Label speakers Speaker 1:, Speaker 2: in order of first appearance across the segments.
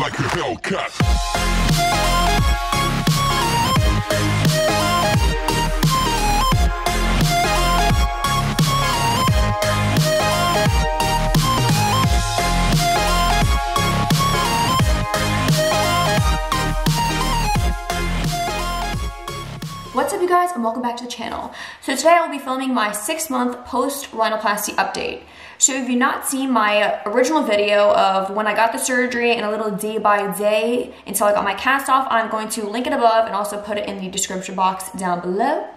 Speaker 1: like a Hellcat.
Speaker 2: What's up you guys, and welcome back to the channel. So today I will be filming my 6-month post rhinoplasty update. So if you've not seen my original video of when I got the surgery and a little day by day until I got my cast off, I'm going to link it above and also put it in the description box down below.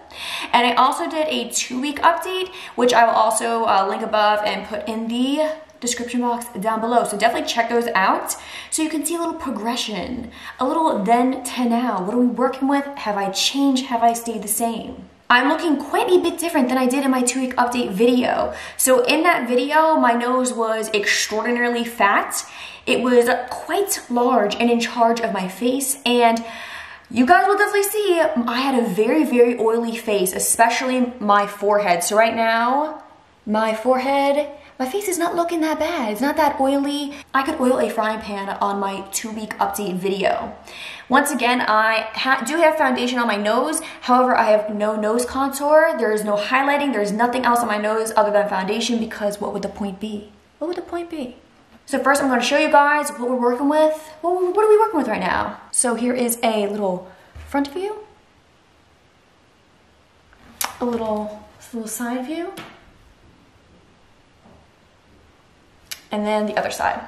Speaker 2: And I also did a 2-week update, which I will also link above and put in the description box down below. So definitely check those out so you can see a little progression, a little then to now. What are we working with? Have I changed? Have I stayed the same? I'm looking quite a bit different than I did in my 2-week update video. So in that video, my nose was extraordinarily fat. It was quite large and in charge of my face, and you guys will definitely see I had a very, very oily face, especially my forehead. So right now, my forehead, my face is not looking that bad. It's not that oily. I could oil a frying pan on my 2-week update video. Once again, I do have foundation on my nose. However, I have no nose contour. There is no highlighting. There's nothing else on my nose other than foundation, because what would the point be? What would the point be? So first I'm going to show you guys what we're working with. What are we working with right now? So here is a little front view, a little side view, and then the other side.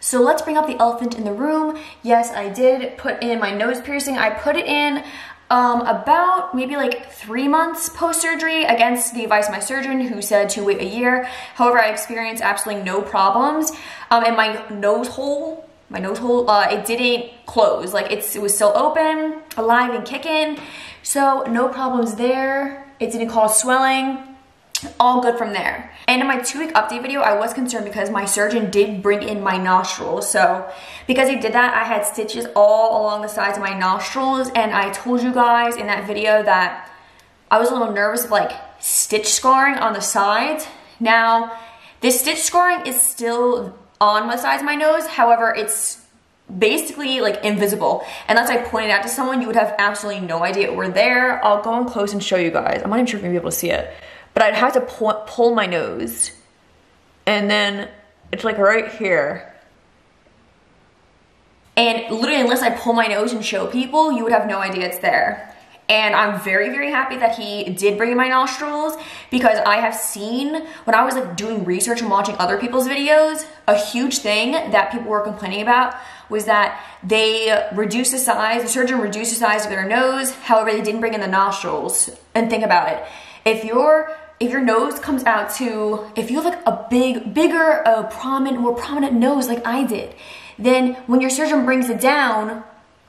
Speaker 2: So let's bring up the elephant in the room. Yes, I did put in my nose piercing. I put it in about maybe like 3 months post-surgery against the advice of my surgeon, who said to wait a year. However, I experienced absolutely no problems. And my nose hole, it didn't close. Like it was still open, alive and kicking. So no problems there. It didn't cause swelling. All good from there. And in my 2-week update video, I was concerned because my surgeon did bring in my nostrils. So because he did that, I had stitches all along the sides of my nostrils. And I told you guys in that video that I was a little nervous of like stitch scarring on the sides. Now, this stitch scarring is still on the sides of my nose. However, it's basically like invisible. And as I pointed out to someone, you would have absolutely no idea it were there. I'll go in close and show you guys. I'm not even sure if you're gonna be able to see it. But I'd have to pull my nose, and then it's like right here. And literally, unless I pull my nose and show people, you would have no idea it's there. And I'm very, very happy that he did bring in my nostrils, because I have seen, when I was like doing research and watching other people's videos, a huge thing that people were complaining about was that they reduced the size, the surgeon reduced the size of their nose, however, they didn't bring in the nostrils. And think about it. If your nose comes out to, if you have like a bigger, more prominent nose like I did, then when your surgeon brings it down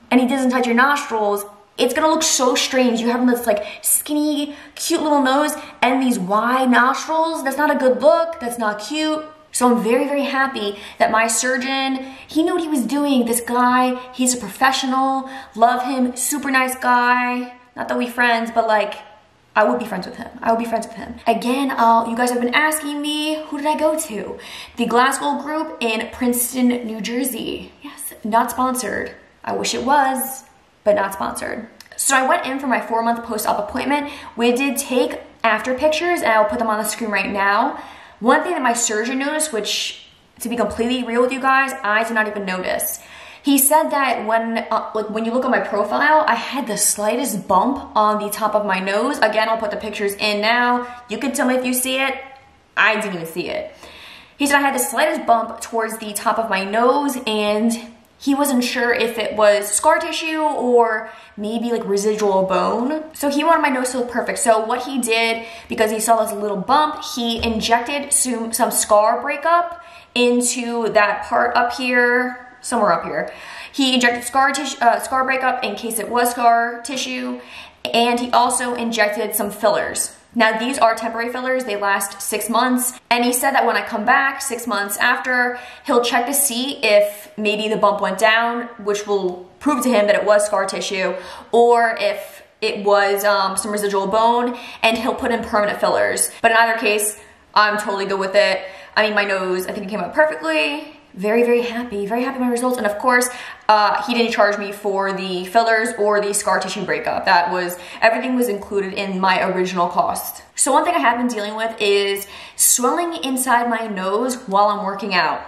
Speaker 2: and he doesn't touch your nostrils, it's gonna look so strange. You have this like skinny, cute little nose and these wide nostrils. That's not a good look. That's not cute. So I'm very, very happy that my surgeon, he knew what he was doing. This guy, he's a professional. Love him, super nice guy. Not that we friends, but like, I would be friends with him. I would be friends with him. Again, you guys have been asking me, who did I go to? The Glasgow group in Princeton, New Jersey. Yes, not sponsored. I wish it was, but not sponsored. So I went in for my 4-month post-op appointment. We did take after pictures, and I'll put them on the screen right now. One thing that my surgeon noticed, which to be completely real with you guys, I did not even notice. He said that when you look at my profile, I had the slightest bump on the top of my nose. Again, I'll put the pictures in now. You can tell me if you see it. I didn't even see it. He said I had the slightest bump towards the top of my nose, and he wasn't sure if it was scar tissue or maybe like residual bone. So he wanted my nose to look perfect. So what he did, because he saw this little bump, he injected some scar breakup into that part up here, somewhere up here. He injected scar breakup in case it was scar tissue, and he also injected some fillers. Now these are temporary fillers, they last 6 months, and he said that when I come back 6 months after, he'll check to see if maybe the bump went down, which will prove to him that it was scar tissue, or if it was some residual bone, and he'll put in permanent fillers. But in either case, I'm totally good with it. I mean, my nose, I think it came out perfectly. very, very happy with my results. And of course, he didn't charge me for the fillers or the scar tissue breakup. Everything was included in my original cost. So one thing I have been dealing with is swelling inside my nose while I'm working out.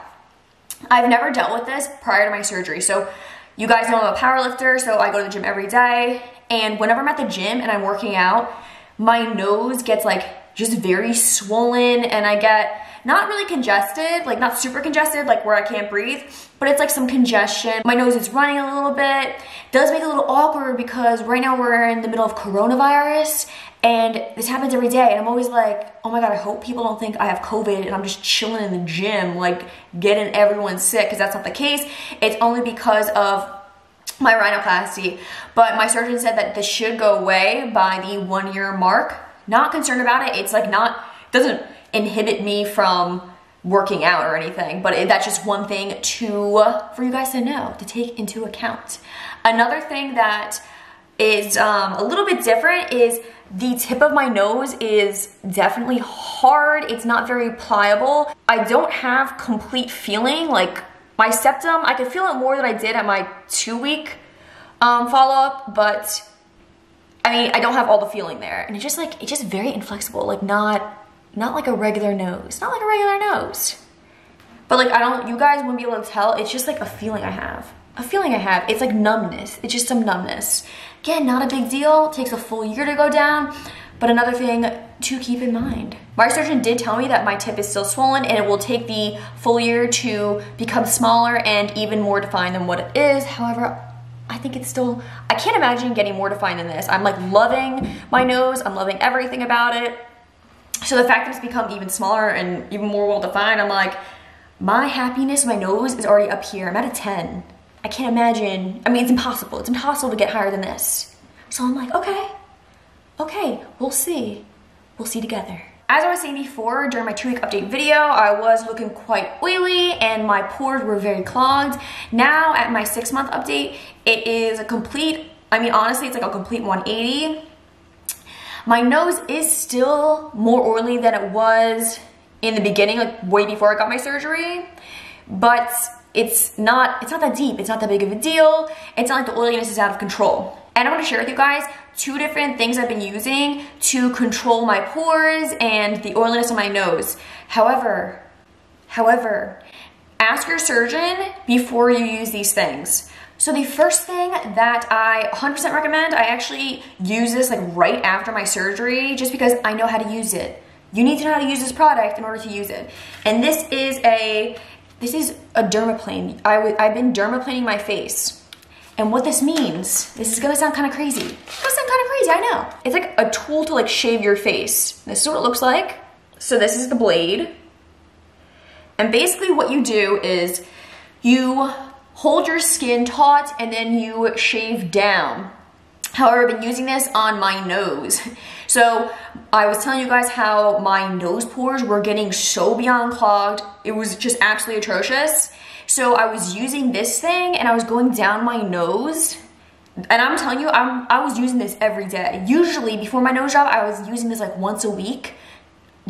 Speaker 2: I've never dealt with this prior to my surgery. So you guys know I'm a power lifter, so I go to the gym every day. And whenever I'm at the gym and I'm working out, my nose gets like just very swollen, and I get not really congested, like not super congested, like where I can't breathe, but it's like some congestion. My nose is running a little bit. It does make it a little awkward because right now we're in the middle of coronavirus, and this happens every day, and I'm always like, oh my God, I hope people don't think I have COVID and I'm just chilling in the gym, like getting everyone sick, because that's not the case. It's only because of my rhinoplasty. But my surgeon said that this should go away by the 1 year mark. Not concerned about it. It's like doesn't inhibit me from working out or anything, but that's just one thing for you guys to know, to take into account. Another thing that is a little bit different is the tip of my nose is definitely hard. It's not very pliable. I don't have complete feeling. Like my septum, I could feel it more than I did at my 2-week follow-up, but I mean, I don't have all the feeling there. And it's just very inflexible, like not like a regular nose, not like a regular nose. But like, you guys wouldn't be able to tell. It's just like a feeling I have. It's like numbness. It's just some numbness. Again, not a big deal. It takes a full year to go down. But another thing to keep in mind. My surgeon did tell me that my tip is still swollen and it will take the full year to become smaller and even more defined than what it is. However, I think it's still, I can't imagine getting more defined than this. I'm like loving my nose. I'm loving everything about it. So the fact that it's become even smaller and even more well-defined, I'm like, my happiness, my nose is already up here. I'm at a 10. I can't imagine, I mean, it's impossible. It's impossible to get higher than this. So I'm like, okay, we'll see. We'll see together. As I was saying before, during my 2-week update video, I was looking quite oily and my pores were very clogged. Now at my 6-month update, it is a complete, I mean, honestly, it's like a complete 180. My nose is still more oily than it was in the beginning, like way before I got my surgery, but it's not that deep. It's not that big of a deal. It's not like the oiliness is out of control. And I want to share with you guys 2 different things I've been using to control my pores and the oiliness of my nose. However, ask your surgeon before you use these things. So the first thing that I 100% recommend, I actually use this like right after my surgery just because I know how to use it. You need to know how to use this product in order to use it. And this is a dermaplane. I've been dermaplaning my face. And what this means, this is gonna sound kind of crazy. I know. It's like a tool to like shave your face. This is what it looks like. So this is the blade. And basically what you do is you hold your skin taut and then you shave down. However, I've been using this on my nose. So I was telling you guys how my nose pores were getting so beyond clogged. It was just absolutely atrocious. So I was using this thing and I was going down my nose. And I'm telling you, I was using this every day. Usually before my nose job, I was using this like once a week.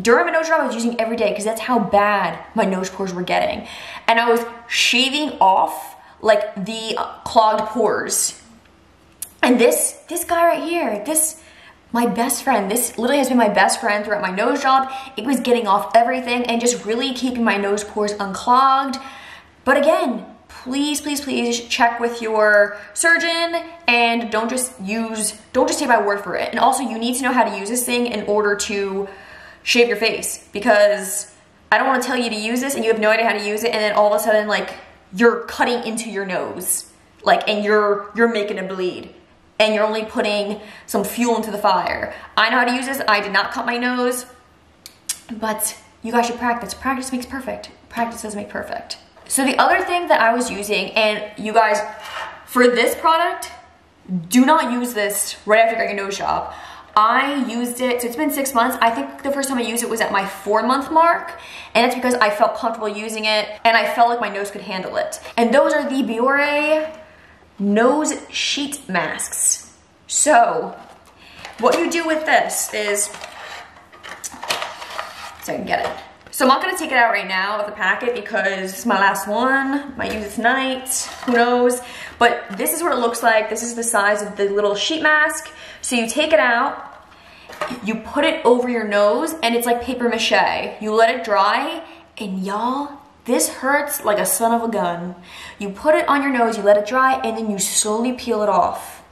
Speaker 2: During my nose job, I was using every day because that's how bad my nose pores were getting. And I was shaving off like the clogged pores. And this guy right here, my best friend, this literally has been my best friend throughout my nose job. It was getting off everything and just really keeping my nose pores unclogged. But again, please check with your surgeon and don't just take my word for it. And also you need to know how to use this thing in order to shave your face, because I don't want to tell you to use this and you have no idea how to use it and then all of a sudden like you're cutting into your nose, like, and you're making it bleed and you're only putting some fuel into the fire. I know how to use this. I did not cut my nose, but you guys should practice. Practice makes perfect. Practice does make perfect. So the other thing that I was using, and you guys, for this product, do not use this right after you got your nose job. I used it, so it's been 6 months. I think the first time I used it was at my 4-month mark, and it's because I felt comfortable using it and I felt like my nose could handle it. And those are the Biore nose sheet masks. So what you do with this is, so I can get it. So I'm not gonna take it out right now of the packet because it's my last one. Might use it tonight, who knows? But this is what it looks like. This is the size of the little sheet mask. So you take it out, you put it over your nose, and it's like paper mache. You let it dry, and y'all, this hurts like a son of a gun. You put it on your nose, you let it dry, and then you slowly peel it off.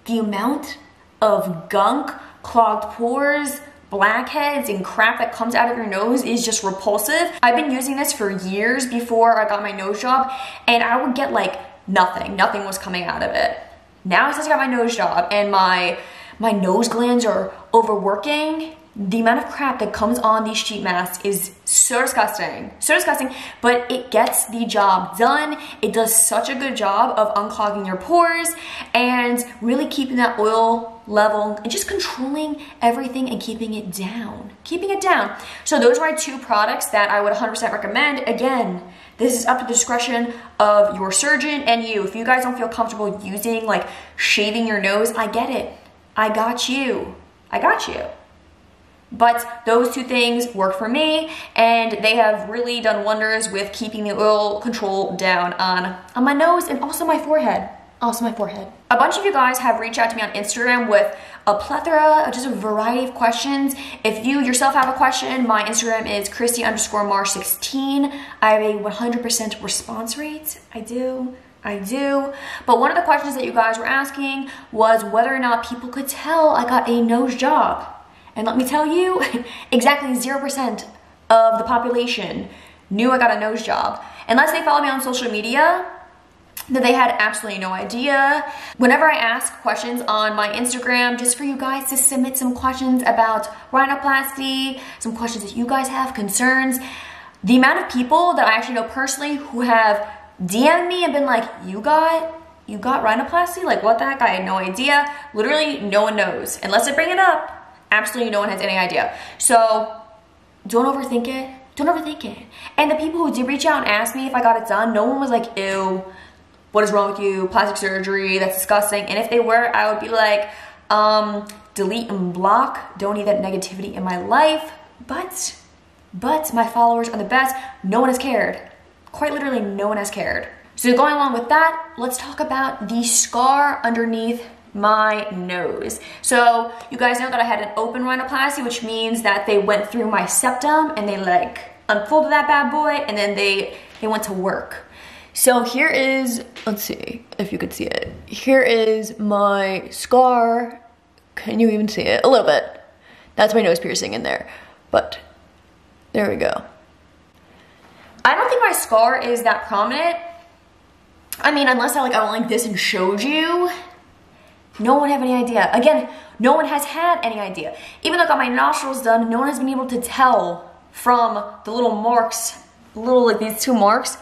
Speaker 2: The amount of gunk, clogged pores, blackheads, and crap that comes out of your nose is just repulsive. I've been using this for years before I got my nose job, and I would get like nothing. Nothing was coming out of it. Now since I got my nose job and my nose glands are overworking, the amount of crap that comes on these sheet masks is so disgusting, but it gets the job done. It does such a good job of unclogging your pores and really keeping that oil level and just controlling everything and keeping it down. So those are my 2 products that I would 100% recommend. Again, this is up to the discretion of your surgeon and you. If you guys don't feel comfortable using, like, shaving your nose, I get it. I got you. But those 2 things work for me, and they have really done wonders with keeping the oil control down on my nose and also my forehead. A bunch of you guys have reached out to me on Instagram with a plethora, just a variety of questions. If you yourself have a question, my Instagram is Christie_Mar16. I have a 100% response rate. I do. But one of the questions that you guys were asking was whether or not people could tell I got a nose job. And let me tell you, exactly 0% of the population knew I got a nose job. Unless they follow me on social media, that they had absolutely no idea. Whenever I ask questions on my Instagram, just for you guys to submit some questions about rhinoplasty, some questions that you guys have, concerns, the amount of people that I actually know personally who have DM'd me and been like, you got rhinoplasty? Like, what the heck? I had no idea. Literally, no one knows. Unless I bring it up, absolutely no one has any idea. So don't overthink it. And the people who did reach out and ask me if I got it done, no one was like, ew, what is wrong with you? Plastic surgery, that's disgusting. And if they were, I would be like, delete and block. Don't need that negativity in my life. But my followers are the best. No one has cared. Quite literally, no one has cared. So going along with that, let's talk about the scar underneath my nose. So you guys know that I had an open rhinoplasty, which means that they went through my septum and they like unfolded that bad boy, and then they went to work. So here is, let's see if you could see it. Here is my scar. Can you even see it? A little bit. That's my nose piercing in there, but there we go. I don't think my scar is that prominent. I mean, unless I went like this and showed you, no one would have any idea. Again, no one has had any idea. Even though I got my nostrils done, no one has been able to tell from the little marks, like these 2 marks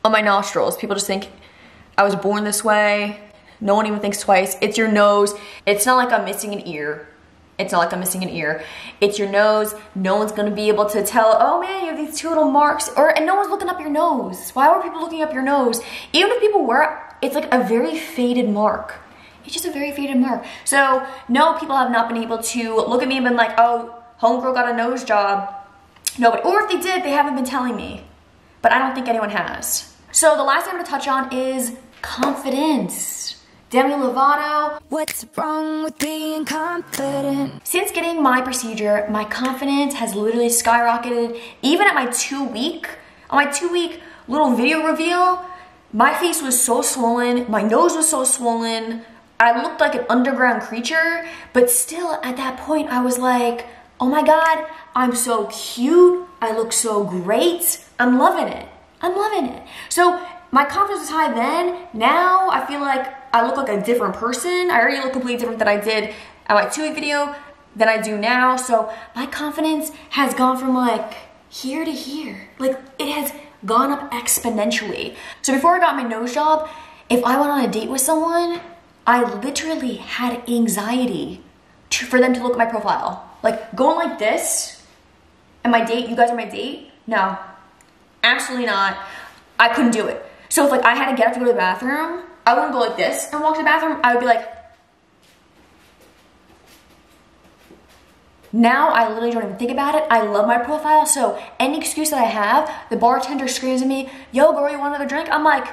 Speaker 2: on my nostrils. People just think I was born this way. No one even thinks twice. It's your nose. It's not like I'm missing an ear. It's your nose. No one's gonna be able to tell, oh man, you have these 2 little marks, and no one's looking up your nose. Why were people looking up your nose? Even if people were, it's like a very faded mark. It's just a very faded mark. So no, people have not been able to look at me and been like, oh, homegirl got a nose job. Nobody, or if they did, they haven't been telling me. But I don't think anyone has. So the last thing I'm gonna touch on is confidence. Demi Lovato. What's wrong with being confident? Since getting my procedure, my confidence has literally skyrocketed. Even at my 2-week little video reveal, my face was so swollen, my nose was so swollen, I looked like an underground creature, but still at that point I was like, oh my God, I'm so cute, I look so great, I'm loving it. So my confidence was high then. Now I feel like I look like a different person. I already look completely different than I did at my 2-week video than I do now. So my confidence has gone from like here to here. Like it has gone up exponentially. So before I got my nose job, if I went on a date with someone, I literally had anxiety for them to look at my profile. Like going like this and my date, you guys are my date? No, absolutely not. I couldn't do it. So if like I had to get up to go to the bathroom, I wouldn't go like this and walk to the bathroom. I would be like, Now I literally don't even think about it. I love my profile, so any excuse that I have, the bartender screams at me, yo girl, you want another drink? I'm like,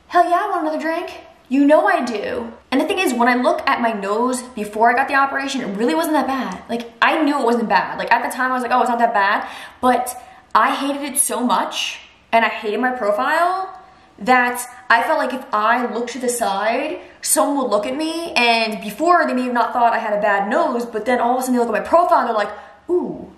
Speaker 2: hell yeah, I want another drink. You know I do. And the thing is, when I look at my nose before I got the operation, it really wasn't that bad. Like, I knew it wasn't bad. Like, at the time I was like, oh, it's not that bad. But I hated it so much, and I hated my profile, that I felt like if I looked to the side, someone would look at me, and before they may have not thought I had a bad nose, but then all of a sudden they look at my profile and they're like, ooh,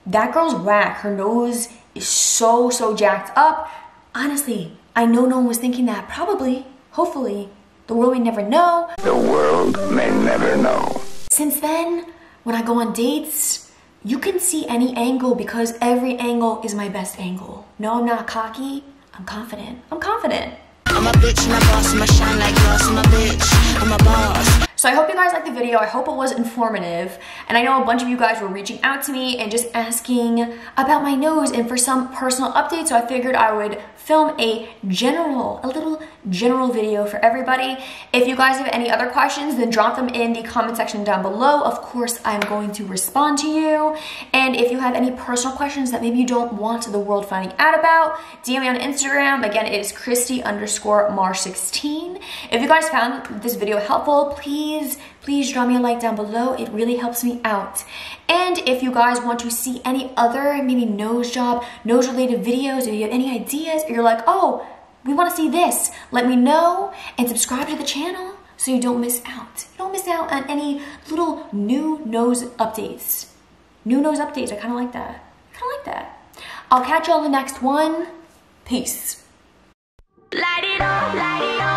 Speaker 2: that girl's whack. Her nose is so jacked up. Honestly, I know no one was thinking that. Probably, hopefully, the world may never know.
Speaker 1: The world may never know.
Speaker 2: Since then, when I go on dates, you can see any angle because every angle is my best angle. No, I'm not cocky. I'm confident. I'm confident.
Speaker 3: I'm a bitch and a boss, I'm a shine like gloss, I'm a bitch, I'm a boss.
Speaker 2: So I hope you guys liked the video. I hope it was informative. And I know a bunch of you guys were reaching out to me and just asking about my nose and for some personal updates. So I figured I would film a little general video for everybody. If you guys have any other questions, then drop them in the comment section down below. Of course, I'm going to respond to you. And if you have any personal questions that maybe you don't want the world finding out about, DM me on Instagram. Again, it is Christie_Mar16. If you guys found this video helpful, please drop me a like down below. It really helps me out. And if you guys want to see any other maybe nose job, nose related videos, if you have any ideas, or you're like, oh, we want to see this, let me know and subscribe to the channel so you don't miss out. You don't miss out on any little new nose updates. New nose updates, I kind of like that. I'll catch you on the next one. Peace.
Speaker 3: Light it up, light it up.